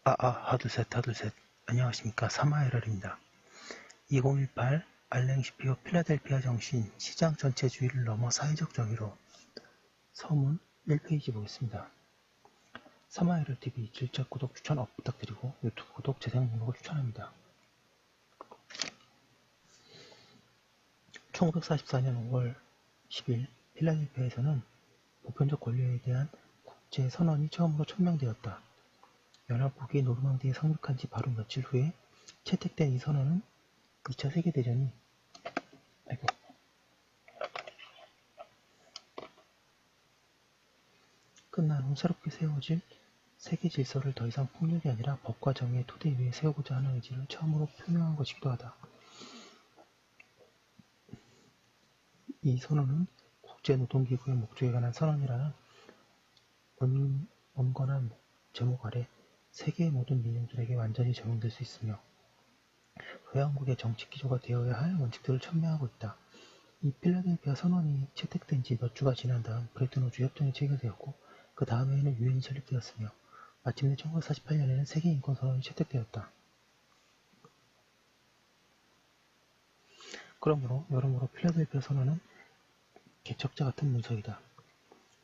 하둘셋. 안녕하십니까. 사마에럴입니다. 2018 알랭시피오 필라델피아 정신 시장 전체주의를 넘어 사회적 정의로 서문 1페이지 보겠습니다. 사마에럴TV 질적 구독 추천 업 부탁드리고 유튜브 구독 재생 목록을 추천합니다. 1944년 5월 10일 필라델피아에서는 보편적 권리에 대한 국제선언이 처음으로 천명되었다. 연합국이 노르망디에 상륙한 지 바로 며칠 후에 채택된 이 선언은 2차 세계대전이 끝난 후 새롭게 세워질 세계 질서를 더 이상 폭력이 아니라 법과 정의의 토대 위에 세우고자 하는 의지를 처음으로 표명한 것이기도 하다. 이 선언은 국제노동기구의 목적에 관한 선언이라는 온건한 제목 아래 세계의 모든 민족들에게 완전히 적용될 수 있으며 회원국의 정치 기조가 되어야 할 원칙들을 천명하고 있다. 이 필라델피아 선언이 채택된 지 몇 주가 지난 다음 브레튼-우즈 협정이 체결되었고 그 다음 해에는 유엔이 설립되었으며 마침내 1948년에는 세계인권선언이 채택되었다. 여러모로 필라델피아 선언은 개척자 같은 문서이다.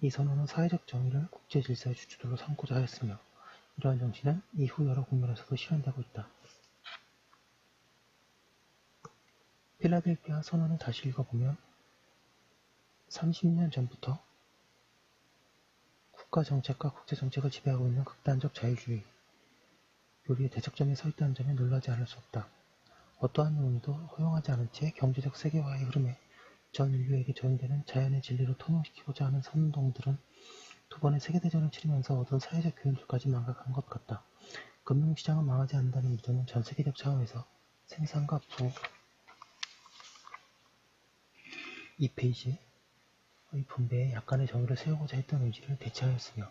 이 선언은 사회적 정의를 국제질서의 주축으로 삼고자 하였으며 이러한 정신은 이후 여러 국면에서도 실현되고 있다. 필라델피아 선언을 다시 읽어보면 30년 전부터 국가정책과 국제정책을 지배하고 있는 극단적 자유주의, 요리의 대척점에 서 있다는 점에 놀라지 않을 수 없다. 어떠한 요인도 허용하지 않은 채 경제적 세계화의 흐름에 전 인류에게 적용되는 자연의 진리로 통용시키고자 하는 선동들은 두 번의 세계대전을 치르면서 얻은 사회적 교훈들까지 망각한 것 같다. 금융시장은 망하지 않는다는 믿음은 전 세계적 차원에서 생산과 2페이지의 분배에 약간의 정의를 세우고자 했던 의지를 대체하였으며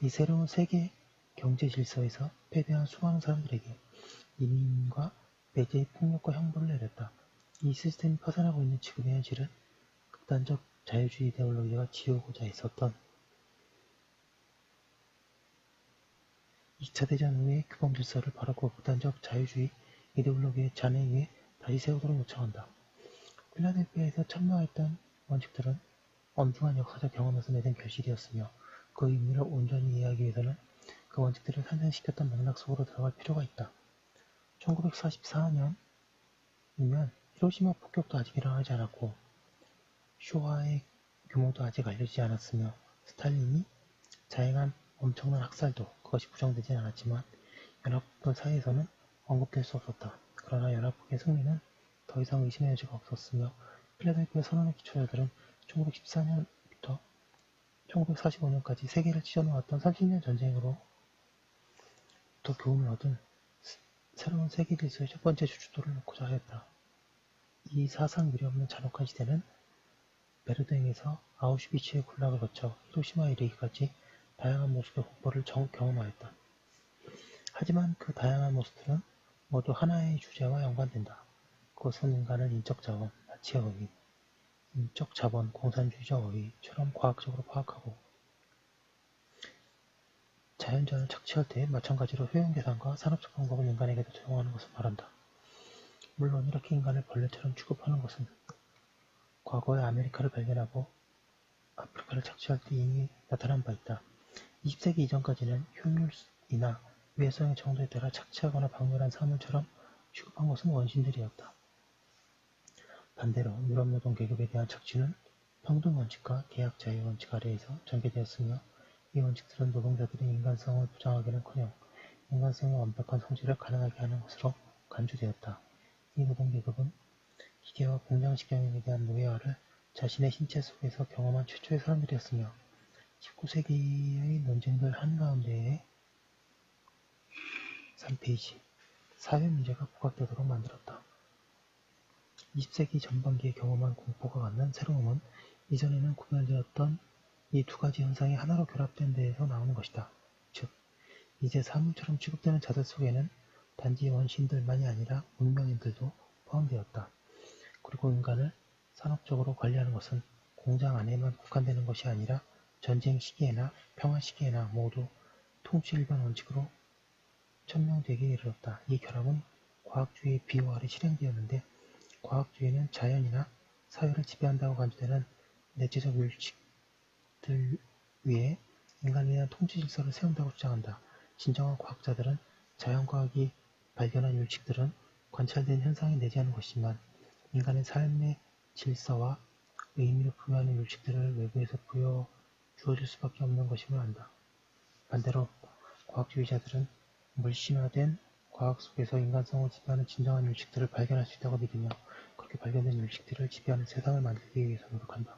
이 새로운 세계 경제 질서에서 패배한 수많은 사람들에게 이민과 배제의 폭력과 형벌을 내렸다. 이 시스템이 파산하고 있는 지금의 현실은 극단적 자유주의 이데올로기가 지우고자 했었던 2차 대전 후의 규범 질서를 바라고 극단적 자유주의 이데올로기의 잔해 위에 다시 세우도록 요청한다. 필라델피아에서 참여했던 원칙들은 엄중한 역사적 경험에서 내린 결실이었으며 그 의미를 온전히 이해하기 위해서는 그 원칙들을 탄생시켰던 맥락 속으로 들어갈 필요가 있다. 1944년이면 히로시마 폭격도 아직 일어나지 않았고 쇼와의 규모도 아직 알려지지 않았으며 스탈린이 자행한 엄청난 학살도 그것이 부정되진 않았지만 연합국들 사이에서는 언급될 수 없었다. 그러나 연합국의 승리는 더 이상 의심의 여지가 없었으며 필라델피아 선언의 기초자들은 1914년부터 1945년까지 세계를 찢어놓았던 30년 전쟁으로 더 교훈을 얻은 새로운 세계 질서의 첫 번째 주춧돌을 놓고자 하였다. 이 사상 유례없는 잔혹한 시대는 베르댕에서 아우슈비츠의 군락을 거쳐 히로시마에 이르기까지 다양한 모습의 공포를 경험하였다. 하지만 그 다양한 모습들은 모두 하나의 주제와 연관된다. 그것은 인간을 인적 자원, 나치의 어휘, 인적 자본, 공산주의적 어휘처럼 과학적으로 파악하고 자연자원을 착취할 때 마찬가지로 효용 계산과 산업적 방법을 인간에게도 적용하는 것을 말한다. 물론 이렇게 인간을 벌레처럼 취급하는 것은 과거에 아메리카를 발견하고 아프리카를 착취할 때 이미 나타난 바 있다. 20세기 이전까지는 효율이나 위해성의 정도에 따라 착취하거나 박멸한 사물처럼 취급한 것은 원신들이었다. 반대로 유럽 노동 계급에 대한 착취는 평등 원칙과 계약 자유 원칙 아래에서 전개되었으며 이 원칙들은 노동자들의 인간성을 보장하기는커녕 인간성의 완벽한 성취를 가능하게 하는 것으로 간주되었다. 이 노동 계급은 기계와 공장식 경영에 대한 노예화를 자신의 신체 속에서 경험한 최초의 사람들이었으며 19세기의 논쟁들 한가운데에 3페이지 사회 문제가 부각되도록 만들었다. 20세기 전반기에 경험한 공포가 갖는 새로움은 이전에는 구별되었던 이 두 가지 현상이 하나로 결합된 데에서 나오는 것이다. 즉, 이제 사물처럼 취급되는 자들 속에는 단지 원신들만이 아니라 문명인들도 포함되었다. 그리고 인간을 산업적으로 관리하는 것은 공장 안에만 국한되는 것이 아니라 전쟁 시기에나 평화 시기에나 모두 통치 일반 원칙으로 천명되기에 이르렀다. 이 결함은 과학주의의 비호 아래 실행되었는데 과학주의는 자연이나 사회를 지배한다고 간주되는 내재적 율칙들 위에 인간에 대한 통치 질서를 세운다고 주장한다. 진정한 과학자들은 자연과학이 발견한 율칙들은 관찰된 현상에 내재하는 것이지만 인간의 삶의 질서와 의미를 부여하는 율칙들을 외부에서 주어질 수밖에 없는 것임을 안다. 반대로 과학주의자들은 물신화된 과학 속에서 인간성을 지배하는 진정한 율칙들을 발견할 수 있다고 믿으며 그렇게 발견된 율칙들을 지배하는 세상을 만들기 위해서 노력한다.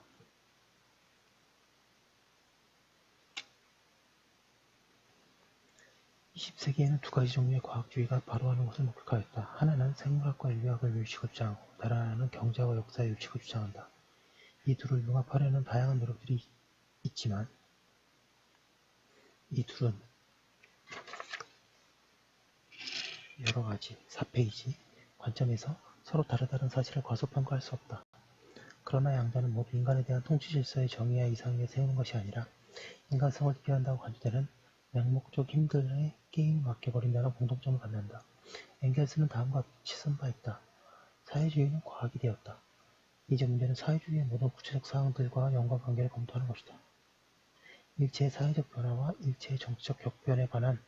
20세기에는 두 가지 종류의 과학주의가 바로하는 것을 목격하였다. 하나는 생물학과 인류학의 율칙을 주장하고 다른 하나는 경제와 역사의 율칙을 주장한다. 이 둘을 융합하려는 다양한 노력들이 있지만 이 둘은 여러 가지 4페이지 관점에서 서로 다르다는 사실을 과소평가할 수 없다. 그러나 양자는 모두 인간에 대한 통치 질서의 정의와 이상에 세우는 것이 아니라 인간성을 비한다고 간주되는 맹목적 힘들의 게임에 맡겨버린다는 공통점을 갖는다. 엥겔스는 다음과 같이 쓴 바 있다. 사회주의는 과학이 되었다. 이제 문제는 사회주의의 모든 구체적 사항들과 연관관계를 검토하는 것이다. 일체의 사회적 변화와 일체의 정치적 격변에 관한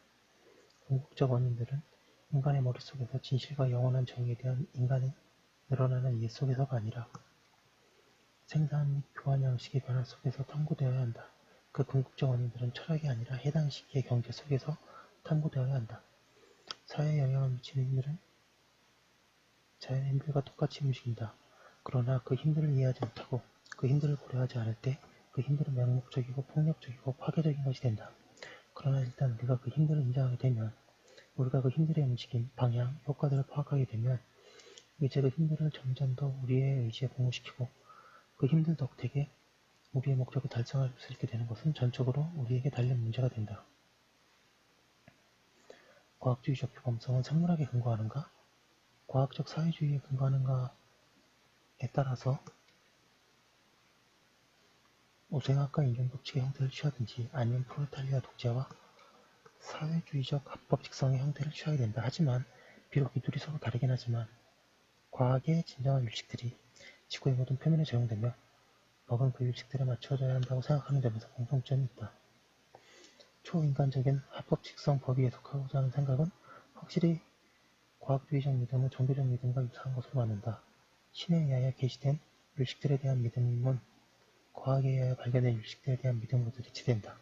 궁극적 원인들은 인간의 머릿속에서 진실과 영원한 정의에 대한 인간의 늘어나는 이해 속에서가 아니라 생산 및 교환 양식의 변화 속에서 탐구되어야 한다. 그 궁극적 원인들은 철학이 아니라 해당 시기의 경제 속에서 탐구되어야 한다. 사회에 영향을 미치는 힘들은 자연의 힘들과 똑같이 움직인다. 그러나 그 힘들을 이해하지 못하고 그 힘들을 고려하지 않을 때 그 힘들은 맹목적이고 폭력적이고 파괴적인 것이 된다. 그러나 일단 우리가 그 힘들을 인정하게 되면 우리가 그 힘들의 움직임, 방향, 효과들을 파악하게 되면 이제 그 힘들을 점점 더 우리의 의지에 공유시키고 그 힘들 덕택에 우리의 목적을 달성할 수 있게 되는 것은 전적으로 우리에게 달린 문제가 된다. 과학주의적 규범성은 생물학에 근거하는가? 과학적 사회주의에 근거하는가에 따라서 우생학과 인종법칙의 형태를 취하든지 아니면 프롤레타리아 독재와 사회주의적 합법직성의 형태를 취하게 된다. 하지만 비록 이 둘이 서로 다르긴 하지만 과학의 진정한 율칙들이 지구의 모든 표면에 적용되며 먹은 그 율칙들에 맞춰져야 한다고 생각하는 점에서 공통점이 있다. 초인간적인 합법직성 법이 해석하고자 하는 생각은 확실히 과학주의적 믿음은 종교적 믿음과 유사한 것으로 맞는다. 신에 의하여 계시된 율칙들에 대한 믿음은 과학에 의하여 발견된 율칙들에 대한 믿음으로도 대치된다.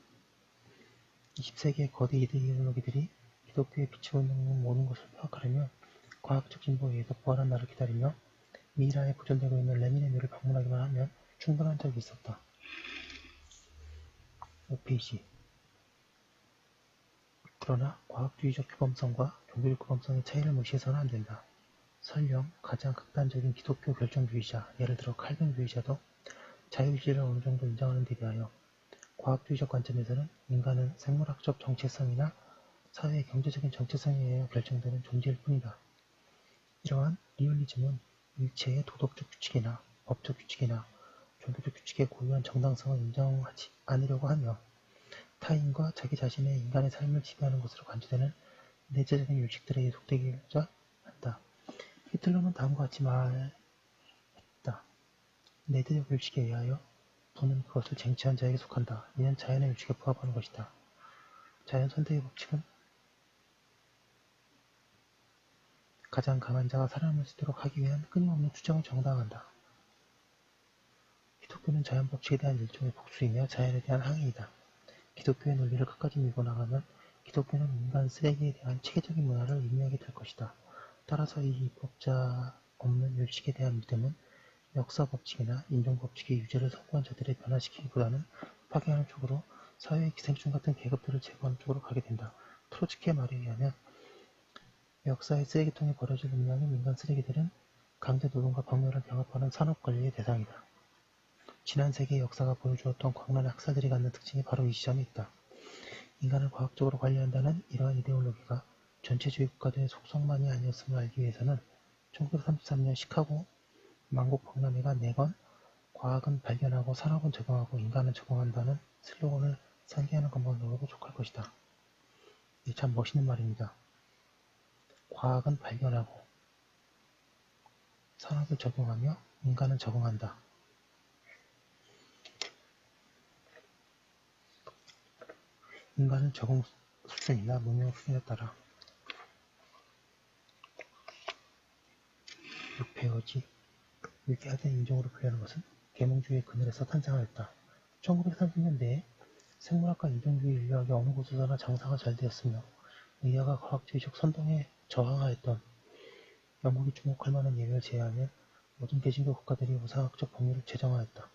20세기의 거대 이데올로기들이 기독교에 비추고 있는 모든 것을 파악하려면 과학적 진보에 의해서 부활한 날을 기다리며 미라에 보존되고 있는 레닌의 묘를 방문하기만 하면 충분한 적이 있었다. 5페이지 그러나 과학주의적 규범성과 종교적 규범성의 차이를 무시해서는 안 된다. 설령 가장 극단적인 기독교 결정주의자, 예를 들어 칼빈주의자도 자유주의를 어느 정도 인정하는 데 비하여 과학주의적 관점에서는 인간은 생물학적 정체성이나 사회의 경제적인 정체성에 의해 결정되는 존재일 뿐이다. 이러한 리얼리즘은 일체의 도덕적 규칙이나 법적 규칙이나 종교적 규칙의 고유한 정당성을 인정하지 않으려고 하며 타인과 자기 자신의 인간의 삶을 지배하는 것으로 간주되는 내재적인 율칙들에 속되기자 한다. 히틀러는 다음과 같이 말했다. 내재적 율칙에 의하여 부는 그것을 쟁취한 자에게 속한다. 이는 자연의 율칙에 부합하는 것이다. 자연 선택의 법칙은 가장 강한 자가 살아남을 수 있도록 하기 위한 끊임없는 투쟁을 정당한다. 기독교는 자연 법칙에 대한 일종의 복수이며 자연에 대한 항의이다. 기독교의 논리를 끝까지 밀고 나가면 기독교는 인간 쓰레기에 대한 체계적인 문화를 의미하게 될 것이다. 따라서 이 입법자 없는 율칙에 대한 믿음은 역사 법칙이나 인종 법칙의 유죄를 선고한 자들을 변화시키기보다는 파괴하는 쪽으로 사회의 기생충 같은 계급들을 제거하는 쪽으로 가게 된다. 트로츠키의 말에 의하면 역사의 쓰레기통에 버려질 운명인 인간 쓰레기들은 강제 노동과 박멸을 병합하는 산업 관리의 대상이다. 지난 세기의 역사가 보여주었던 광란의 학살들이 갖는 특징이 바로 이 지점에 있다. 인간을 과학적으로 관리한다는 이러한 이데올로기가 전체주의 국가들의 속성만이 아니었음을 알기 위해서는 1933년 시카고 만국 박람회가 내건 과학은 발견하고 산업은 적용하고 인간은 적응한다는 슬로건을 상기하는 것만으로도 족할 것이다. 이게 참 멋있는 말입니다. 과학은 발견하고 산업을 적용하며 인간은 적응한다. 인간은 적응 수준이나 문명 수준에 따라 육폐어지, 유기화된 인종으로 불리는 것은 계몽주의의 그늘에서 탄생하였다. 1930년대에 생물학과 인종주의 인류학이 어느 곳에서나 장사가 잘 되었으며 의학과 과학주의적 선동에 저항하였던 영국이 주목할 만한 예를 제외하면 모든 개신교 국가들이 우상학적 법률을 제정하였다.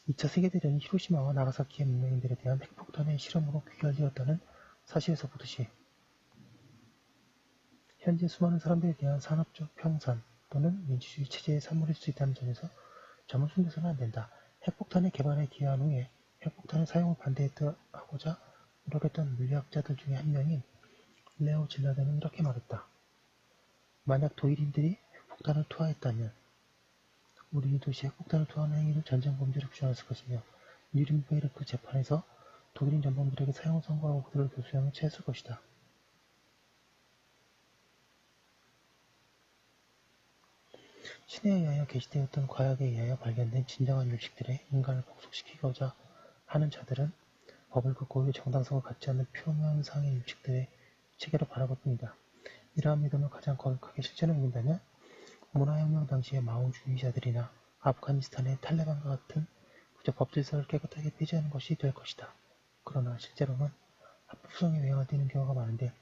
2차 세계대전이 히로시마와 나가사키의 문명인들에 대한 핵폭탄의 실험으로 귀결되었다는 사실에서 보듯이 현재 수많은 사람들에 대한 산업적 평산 또는 민주주의 체제의 산물일 수 있다는 점에서 점을 숨겨서는 안 된다. 핵폭탄의 개발에 기여한 후에 핵폭탄의 사용을 반대하고자 노력했던 물리학자들 중에 한 명인 레오 질라드는 이렇게 말했다. 만약 독일인들이 핵폭탄을 투하했다면 우리 도시에 핵폭탄을 투하하는 행위를 전쟁 범죄로 규정했을 것이며 뉴른베르크 재판에서 독일인 전범들에게 사형을 선고하고 그들을 교수형에 처했을 것이다. 신에 의하여 게시되었던 과학에 의하여 발견된 진정한 율식들에 인간을 복속시키고자 하는 자들은 법을 그 고유의 정당성을 갖지 않는 표면상의 율식들의 체계로 바라볼 뿐이다. 이러한 믿음을 가장 거룩하게 실천해 옮긴다면 문화혁명 당시의 마오주의자들이나 아프가니스탄의 탈레반과 같은 그저 법질서를 깨끗하게 폐지하는 것이 될 것이다. 그러나 실제로는 합법성에 외형을 띠는 경우가 많은데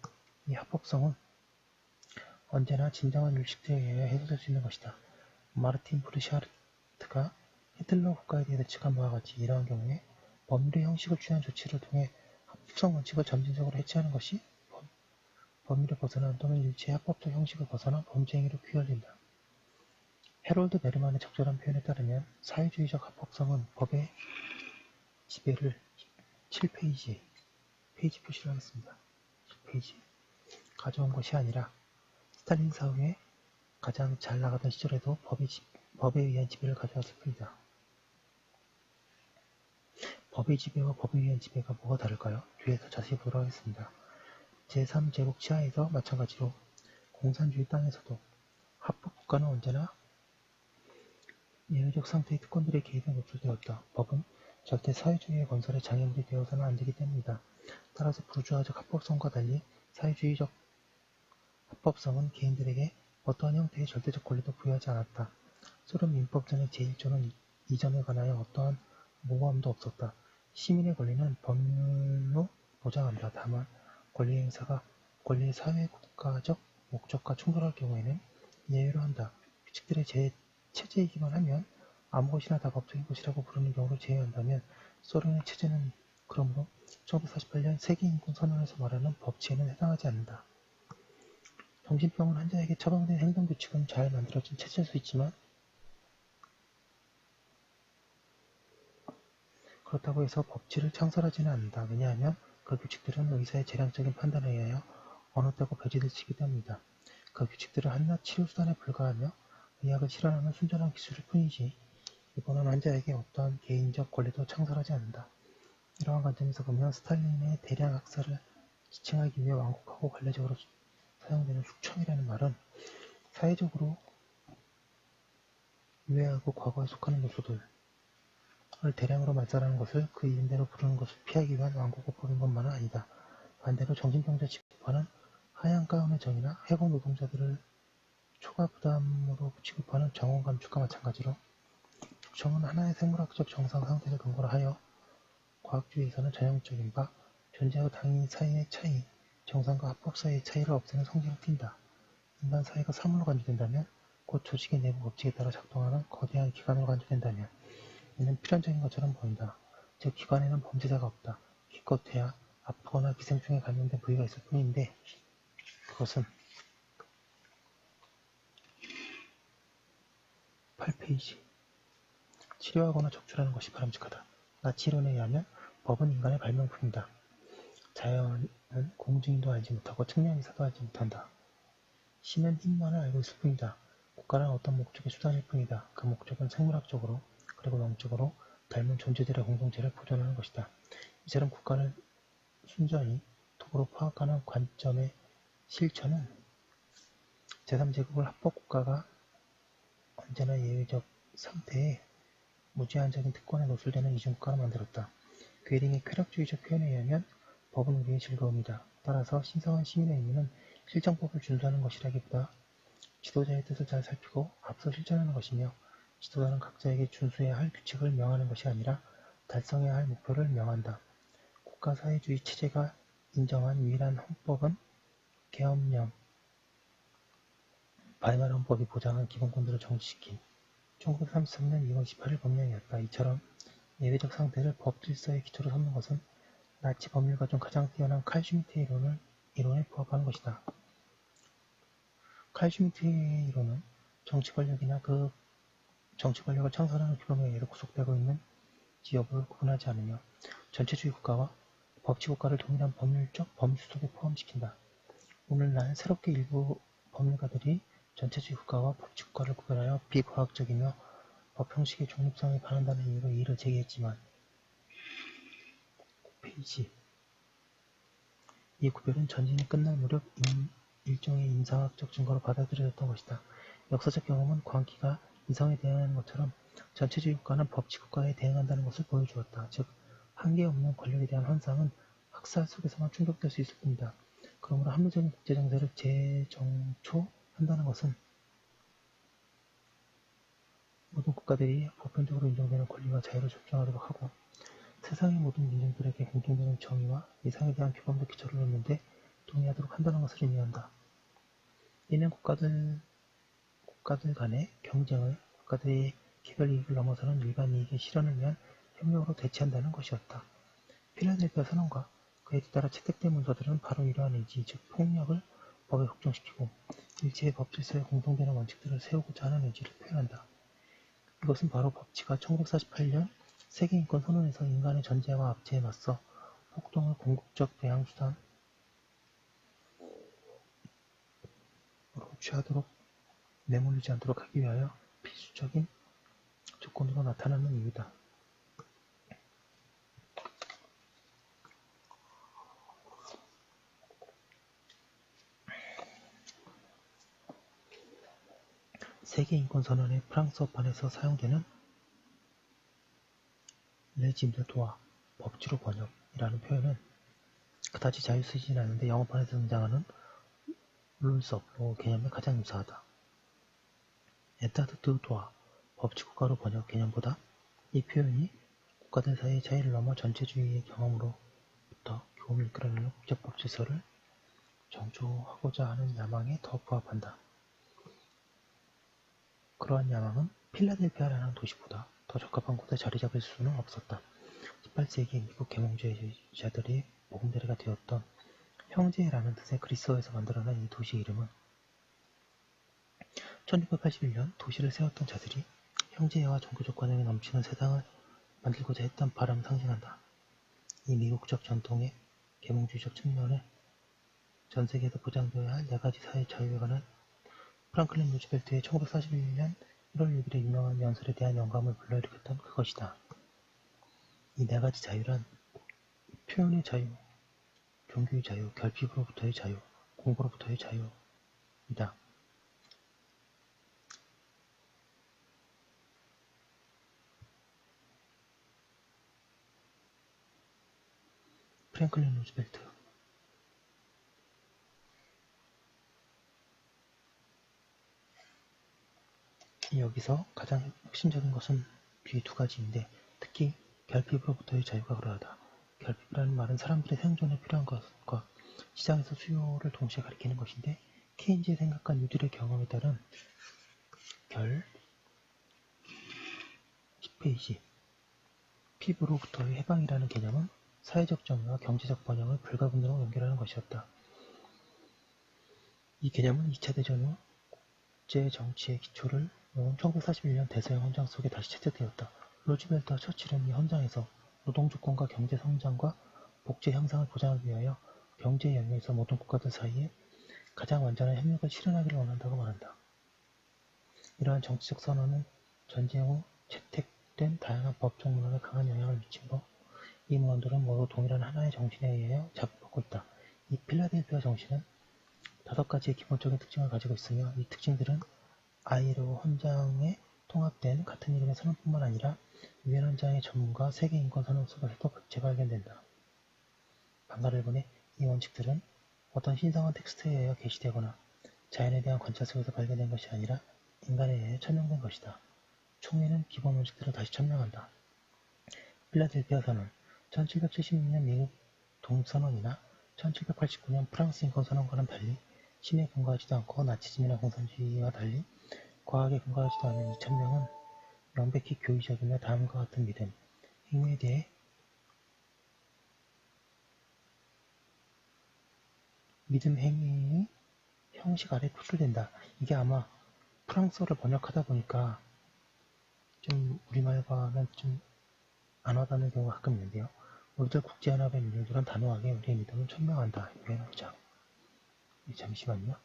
이 합법성은 언제나 진정한 율식들에 의하여 해소될 수 있는 것이다. 마르틴 브르샤르트가 히틀러 국가에 대해 예측한 바와 같이 이러한 경우에 법률의 형식을 취한 조치를 통해 합법성 원칙을 점진적으로 해체하는 것이 법률에 벗어난 또는 일체의 합법적 형식을 벗어난 범죄 행위로 귀결된다. 해롤드 베르만의 적절한 표현에 따르면 사회주의적 합법성은 법의 지배를 7페이지에 페이지 표시를 하겠습니다. 7페이지 가져온 것이 아니라 스탈린 사후에 가장 잘 나가던 시절에도 법에 의한 지배를 가져왔을 뿐이다. 법의 지배와 법에 의한 지배가 뭐가 다를까요? 뒤에서 자세히 보도록 하겠습니다. 제3제국 치하에서 마찬가지로 공산주의 땅에서도 합법 국가는 언제나 예외적 상태의 특권들의 개입에 노출되었다. 법은 절대 사회주의의 건설에 장애물이 되어서는 안 되기 때문이다. 따라서 부르주아적 합법성과 달리 사회주의적 합법성은 개인들에게 어떠한 형태의 절대적 권리도 부여하지 않았다. 소련 민법전의 제1조는 이전에 관하여 어떠한 모호함도 없었다. 시민의 권리는 법률로 보장한다. 다만 권리 행사가 권리의 사회국가적 목적과 충돌할 경우에는 예외로 한다. 규칙들의 체제이기만 하면 아무 것이나 다 법적인 것이라고 부르는 경우를 제외한다면 소련의 체제는 그러므로 1948년 세계인권선언에서 말하는 법치에는 해당하지 않는다. 정신병원 환자에게 처방된 행동규칙은 잘 만들어진 체제일 수 있지만 그렇다고 해서 법치를 창설하지는 않는다. 왜냐하면 그 규칙들은 의사의 재량적인 판단에 의하여 어느 때고 배제될 수 있기 때문이다. 그 규칙들은 한낱 치료수단에 불과하며 의학을 실현하는 순전한 기술일 뿐이지 이번은 환자에게 어떠한 개인적 권리도 창설하지 않는다. 이러한 관점에서 보면 스탈린의 대량 학살을 지칭하기 위해 완곡하고 관례적으로 사용되는 숙청이라는 말은 사회적으로 유해하고 과거에 속하는 요소들을 대량으로 말살하는 것을 그 이름대로 부르는 것을 피하기 위한 완곡어법인 것만은 아니다. 반대로 정신병자 취급하는 하얀 가운의 정의나 해고 노동자들을 초과 부담으로 취급하는 정원 감축과 마찬가지로 숙청은 하나의 생물학적 정상 상태를 근거로 하여 과학주의에서는 전형적인 바 존재와 당인 사이의 차이, 정상과 합법 사이의 차이를 없애는 성질을 띈다. 인간 사회가 사물로 간주된다면 곧 조직의 내부 법칙에 따라 작동하는 거대한 기관으로 간주된다면 이는 필연적인 것처럼 보인다. 즉 기관에는 범죄자가 없다. 기껏해야 아프거나 기생충에 감염된 부위가 있을 뿐인데 그것은 8페이지 치료하거나 적출하는 것이 바람직하다. 나치론에 의하면 법은 인간의 발명품이다. 자연은 공증인도 알지 못하고 측량의사도 알지 못한다. 신은 힘만을 알고 있을 뿐이다. 국가는 어떤 목적의 수단일 뿐이다. 그 목적은 생물학적으로 그리고 영적으로 닮은 존재들의 공동체를 보존하는 것이다. 이처럼 국가를 순전히 도구로 파악하는 관점의 실천은 제3제국을 합법국가가 언제나 예외적 상태에 무제한적인 특권에 노출되는 이중국가로 만들었다. 괴링의 쾌락주의적 표현에 의하면 법은 우리의 즐거움이다. 따라서 신성한 시민의 의무는 실정법을 준수하는 것이라기보다 지도자의 뜻을 잘 살피고 앞서 실천하는 것이며 지도자는 각자에게 준수해야 할 규칙을 명하는 것이 아니라 달성해야 할 목표를 명한다. 국가사회주의 체제가 인정한 유일한 헌법은 계엄령, 바이마르 헌법이 보장한 기본권들을 정지시킨 1933년 2월 18일 법령이었다. 이처럼 예외적 상태를 법 질서의 기초로 삼는 것은 나치 법률가 중 가장 뛰어난 칼 슈미트의 이론에 부합하는 것이다. 칼 슈미트의 이론은 정치 권력이나 그 정치 권력을 창설하는 규범에 의해 구속되고 있는 여부를 구분하지 않으며 전체주의 국가와 법치국가를 동일한 법률적 범주 속에 포함시킨다. 오늘날 새롭게 일부 법률가들이 전체주의 국가와 법치국가를 구별하여 비과학적이며 법 형식의 중립성에 반한다는 이유로 이의를 제기했지만 페이지 이 구별은 전쟁이 끝날 무렵 일종의 임상학적 증거로 받아들여졌던 것이다. 역사적 경험은 광기가 이성에 대응하는 것처럼 전체주의 국가는 법치국가에 대응한다는 것을 보여주었다. 즉, 한계 없는 권력에 대한 환상은 학살 속에서만 충족될 수 있을 뿐이다. 그러므로 합리적인 국제정세를 재정초한다는 것은 모든 국가들이 보편적으로 인정되는 권리와 자유를 존중하도록 하고 세상의 모든 민족들에게 공통되는 정의와 이상에 대한 규범적 기초를 놓는 데 동의하도록 한다는 것을 의미한다. 이는 국가들 간의 경쟁을 국가들의 개별 이익을 넘어서는 일반 이익의 실현을 위한 협력으로 대체한다는 것이었다. 필라델피아 선언과 그에 뒤따라 채택된 문서들은 바로 이러한 의지, 즉 폭력을 법에 확정시키고 일체의 법 질서에 공통되는 원칙들을 세우고자 하는 의지를 표현한다. 이것은 바로 법치가 1948년 세계인권선언에서 인간의 전제와 압제에 맞서 폭동을 궁극적 배양수단으로 취하도록 내몰리지 않도록 하기 위하여 필수적인 조건으로 나타나는 이유다. 세계인권선언의 프랑스어판에서 사용되는 레짐 드 도아, 법치로 번역이라는 표현은 그다지 잘 쓰이진 않은데 영어판에서 등장하는 룰스 오브 로 개념에 가장 유사하다. 에타드 드 도아, 법치국가로 번역 개념보다 이 표현이 국가들 사이의 차이를 넘어 전체주의의 경험으로부터 교훈을 이끌어내는 국제법 질서를 정조하고자 하는 야망에 더 부합한다. 그러한 야망은 필라델피아라는 도시보다 더 적합한 곳에 자리 잡을 수는 없었다. 18세기 미국 계몽주의자들의 보금자리가 되었던 형제라는 뜻의 그리스어에서 만들어낸 이 도시의 이름은 1681년 도시를 세웠던 자들이 형제와 종교적 관념이 넘치는 세상을 만들고자 했던 바람을 상징한다. 이 미국적 전통의 계몽주의적 측면을 전 세계에서 보장되어야 할 4가지 사회 자유에 관한 프랑클린 루즈벨트의 1941년 1월 6일의 유명한 연설에 대한 영감을 불러일으켰던 그것이다. 이 4가지 자유란 표현의 자유, 종교의 자유, 결핍으로부터의 자유, 공부로부터의 자유이다. 프랭클린 루즈벨트 여기서 가장 핵심적인 것은 뒤에 2가지인데 특히 결핍으로부터의 자유가 그러하다. 결핍이라는 말은 사람들의 생존에 필요한 것과 시장에서 수요를 동시에 가리키는 것인데 케인즈의 생각과 뉴딜의 경험에 따른 10페이지 피부로부터의 해방이라는 개념은 사회적 정의와 경제적 번영을 불가분으로 연결하는 것이었다. 이 개념은 2차 대전 후 국제 정치의 기초를 놓은 1941년 대서양 헌장 속에 다시 채택되었다. 루즈벨트와 처칠은 이 헌장에서 노동조건과 경제 성장과 복지 향상을 보장하기 위하여 경제 영역에서 모든 국가들 사이에 가장 완전한 협력을 실현하기를 원한다고 말한다. 이러한 정치적 선언은 전쟁 후 채택된 다양한 법적 문헌에 강한 영향을 미치고 이 문헌들은 모두 동일한 하나의 정신에 의하여 작업하고 있다. 이 필라델피아 정신은 5가지의 기본적인 특징을 가지고 있으며 이 특징들은 ILO 헌장에 통합된 같은 이름의 선언뿐만 아니라 유엔 헌장의 전문가 세계인권 선언 속에서도 재발견된다. 방가를 보내 이 원칙들은 어떤 신성한 텍스트에 의하여 게시되거나 자연에 대한 관찰 속에서 발견된 것이 아니라 인간에 의해 천명된 것이다. 총회는 기본 원칙들을 다시 천명한다. 필라델피아 선언, 1776년 미국 독립선언이나 1789년 프랑스 인권선언과는 달리 신에 근거하지도 않고 나치즘이나 공산주의와 달리 과학에 근거하지도 않은 이 천명은 명백히 교의적이며 다음과 같은 믿음, 행위에 대해 믿음 행위의 형식 아래 구출된다. 이게 아마 프랑스어를 번역하다 보니까 좀 우리말과는 좀 안 와닿는 경우가 가끔 있는데요. 우리들 국제연합의 민족들은 단호하게 우리의 믿음을 천명한다. 유엔 헌장. 잠시만요.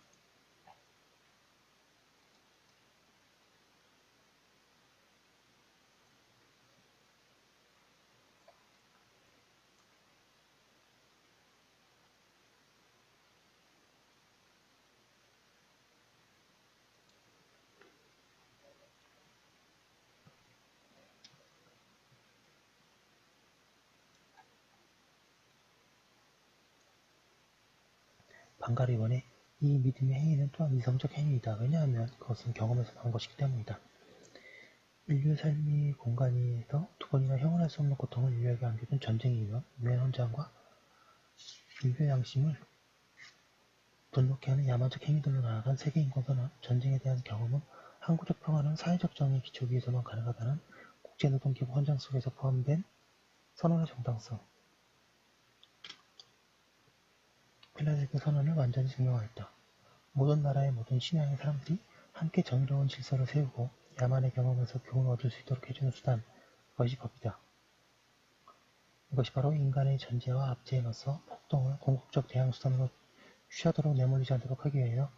방가를 원해 이 믿음의 행위는 또한 이성적 행위이다. 왜냐하면 그것은 경험에서 나온 것이기 때문이다. 인류의 삶의 공간에서 두 번이나 형언할 수 없는 고통을 인류에게 안겨준 전쟁이며 유엔 헌장과 인류의 양심을 분노케 하는 야만적 행위들로 나아간 세계인권선언, 전쟁에 대한 경험은 항구적 평화는 사회적 정의의 기초 위에서만 가능하다는 국제노동기구 헌장 속에서 포함된 선언의 정당성, 필라델피아 선언을 완전히 증명하였다. 모든 나라의 모든 신앙의 사람들이 함께 정의로운 질서를 세우고 야만의 경험에서 교훈을 얻을 수 있도록 해주는 수단, 그것이 법이다. 이것이 바로 인간의 전제와 압제에 맞서 폭동을 궁극적 대항 수단으로 취하도록 내몰리지 않도록 하기 위하여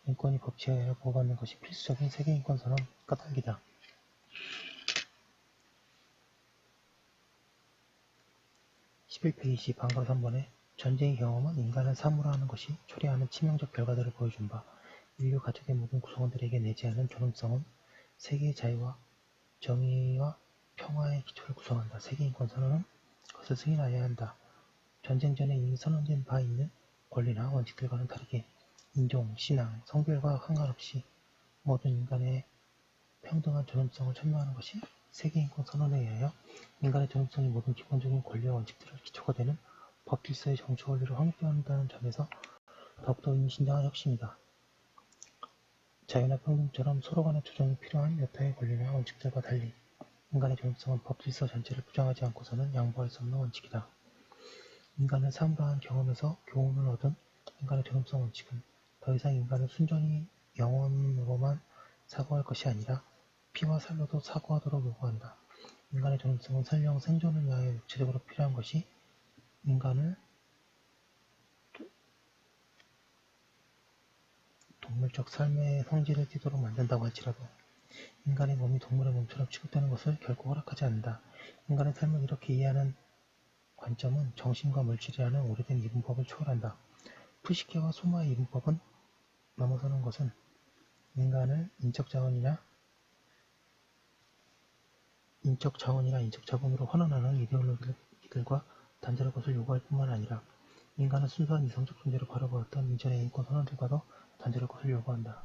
인권이 법치에 의하여 보호받는 것이 필수적인 세계인권선언 까닭이다. 11페이지 방가로 3번에 전쟁의 경험은 인간을 사물화 하는 것이 초래하는 치명적 결과들을 보여준 바 인류 가족의 모든 구성원들에게 내재하는 존엄성은 세계의 자유와 정의와 평화의 기초를 구성한다. 세계인권선언은 그것을 승인하여야 한다. 전쟁 전에 이미 선언된 바 있는 권리나 원칙들과는 다르게 인종, 신앙, 성별과 상관없이 모든 인간의 평등한 존엄성을 천명하는 것이 세계인권선언에 의하여 인간의 존엄성이 모든 기본적인 권리와 원칙들의 기초가 되는 법질서의 정치 원리로 확립되어온다는 점에서 더욱더 의미심장한 혁신이다. 자유나 평등처럼 서로 간의 조정이 필요한 여타의 권리나 원칙들과 달리 인간의 존엄성은 법질서 전체를 부정하지 않고서는 양보할 수 없는 원칙이다. 인간을 사물화한 경험에서 교훈을 얻은 인간의 존엄성 원칙은 더 이상 인간을 순전히 영혼으로만 사고할 것이 아니라 피와 살로도 사고하도록 요구한다. 인간의 존엄성은 설령 생존을 위하여 육체적으로 필요한 것이 인간을 동물적 삶의 성질을 띠도록 만든다고 할지라도 인간의 몸이 동물의 몸처럼 취급되는 것을 결코 허락하지 않는다. 인간의 삶을 이렇게 이해하는 관점은 정신과 물질이라는 오래된 이분법을 초월한다. 푸시케와 소마의 이분법은 넘어서는 것은 인간을 인적 자원이나 인적 자본으로 환원하는 이데올로기들과 단절할 것을 요구할 뿐만 아니라 인간은 순수한 이성적 존재로 바라보았던 이전의 인권 선언들과도 단절할 것을 요구한다.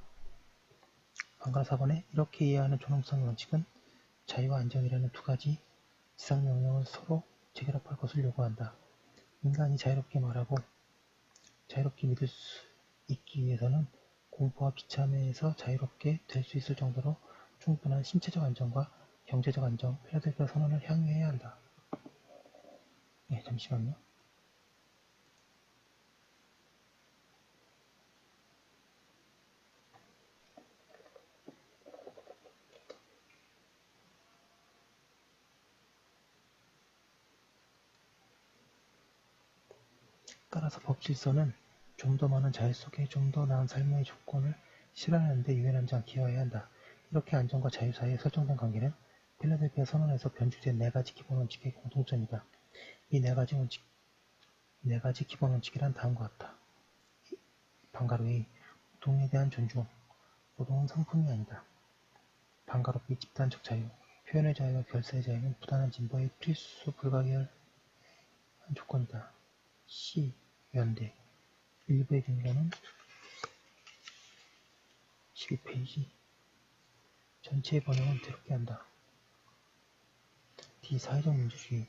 방가 4번에 이렇게 이해하는 존엄성의 원칙은 자유와 안정이라는 두 가지 지상명령을 서로 재결합할 것을 요구한다. 인간이 자유롭게 말하고 자유롭게 믿을 수 있기 위해서는 공포와 비참에서 자유롭게 될 수 있을 정도로 충분한 신체적 안정과 경제적 안정, 필라델피아 선언을 향유해야 한다. 네, 잠시만요. 따라서 법질서는 좀 더 많은 자유 속에 좀 더 나은 삶의 조건을 실현하는 데 유연한 장 기여해야 한다. 이렇게 안정과 자유 사이에 설정된 관계는 필라델피아 선언에서 변주된 4가지 기본 원칙의 공통점이다. 이 4가지 기본 원칙이란 다음과 같다. 방가로의 노동에 대한 존중. 노동은 상품이 아니다. 방가로의 집단적 자유, 표현의 자유와 결사의 자유는 부단한 진보의 필수 불가결한 조건이다. 시, 연대. 일부의 경우는 12페이지. 전체의 번역은 새롭게 한다. D. 사회적 민주주의.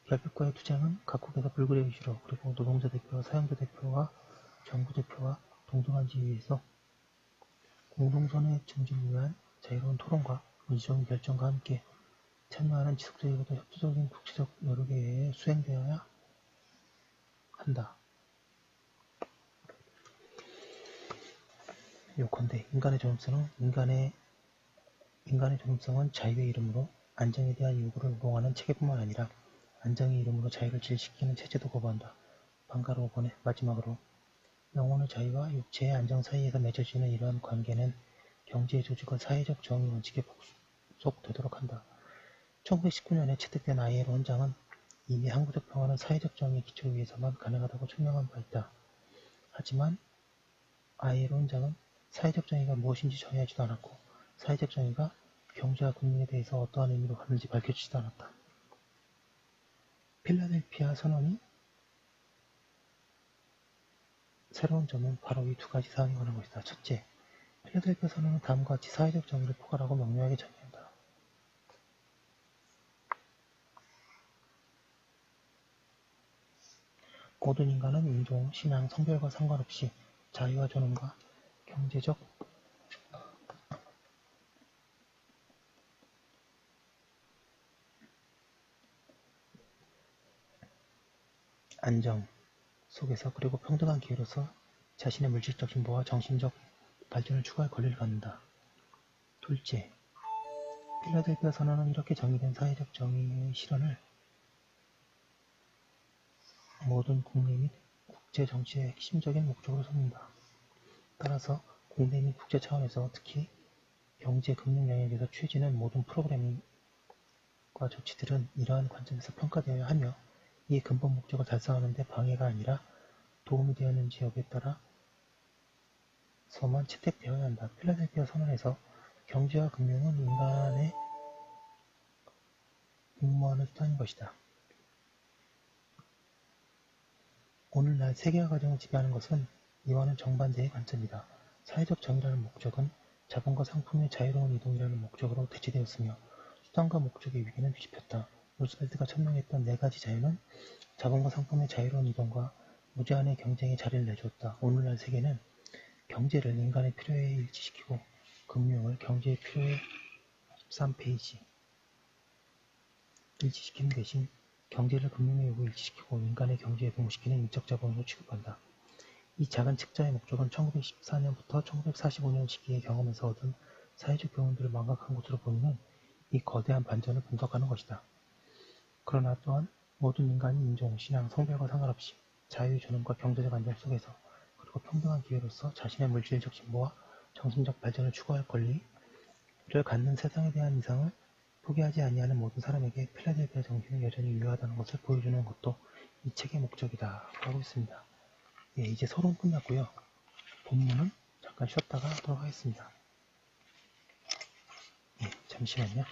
결핍과의 투쟁은 각국에서 불굴의 이슈로 그리고 노동자 대표와 사용자 대표와 정부 대표와 동등한 지위에서 공동선의 증진을 위한 자유로운 토론과 민주적인 결정과 함께 참여하는 지속적이고도 협조적인 국제적 노력에 의해 수행되어야 한다. 요컨대 인간의 존엄성은 자유의 이름으로 안정에 대한 요구를 우롱하는 체계뿐만 아니라 안정의 이름으로 자유를 질시키는 체제도 거부한다. 방가로 5번에 마지막으로 영혼의 자유와 육체의 안정 사이에서 맺어지는 이러한 관계는 경제의 조직과 사회적 정의 원칙에 복속되도록 한다. 1919년에 채택된 ILO 헌장은 이미 항구적 평화는 사회적 정의의 기초 위에서만 가능하다고 천명한 바 있다. 하지만 ILO 헌장은 사회적 정의가 무엇인지 정의하지도 않았고 사회적 정의가 경제와 금융에 대해서 어떠한 의미로 가는지 밝혀주지도 않았다. 필라델피아 선언이 새로운 점은 바로 이 두 가지 사항에 관한 것이다. 첫째, 필라델피아 선언은 다음과 같이 사회적 정의를 포괄하고 명료하게 정의한다. 모든 인간은 인종, 신앙, 성별과 상관없이 자유와 존엄과 경제적 안정 속에서 그리고 평등한 기회로서 자신의 물질적 진보와 정신적 발전을 추구할 권리를 갖는다. 둘째, 필라델피아 선언은 이렇게 정의된 사회적 정의의 실현을 모든 국내 및 국제 정치의 핵심적인 목적으로 삼는다. 따라서 국내 및 국제 차원에서 특히 경제, 금융 영역에서 취해지는 모든 프로그램과 조치들은 이러한 관점에서 평가되어야 하며 이의 근본 목적을 달성하는 데 방해가 아니라 도움이 되었는지 여부에 따라서만 채택되어야 한다. 필라델피아 선언에서 경제와 금융은 인간의 임무하는 수단인 것이다. 오늘날 세계화 과정을 지배하는 것은 이와는 정반대의 관점이다. 사회적 정의라는 목적은 자본과 상품의 자유로운 이동이라는 목적으로 대체되었으며 수단과 목적의 위기는 뒤집혔다. 루스벨트가 천명했던 네 가지 자유는 자본과 상품의 자유로운 이동과 무제한의 경쟁에 자리를 내주었다. 오늘날 세계는 경제를 인간의 필요에 일치시키고 금융을 경제의 필요에 13페이지 일치시키는 대신 경제를 금융의 요구에 일치시키고 인간의 경제에 동시키는 인적 자본으로 취급한다. 이 작은 책자의 목적은 1914년부터 1945년 시기의 경험에서 얻은 사회적 교훈들을 망각한 것으로 보이는 이 거대한 반전을 분석하는 것이다. 그러나 또한 모든 인간이 인종, 신앙, 성별과 상관없이 자유, 존엄과 경제적 안정 속에서 그리고 평등한 기회로서 자신의 물질적 진보와 정신적 발전을 추구할 권리를 갖는 세상에 대한 이상을 포기하지 아니하는 모든 사람에게 필라델피아 정신은 여전히 유효하다는 것을 보여주는 것도 이 책의 목적이다 라고 했습니다. 예, 이제 서론 끝났고요. 본문은 잠깐 쉬었다가 하도록 하겠습니다. 예, 잠시만요.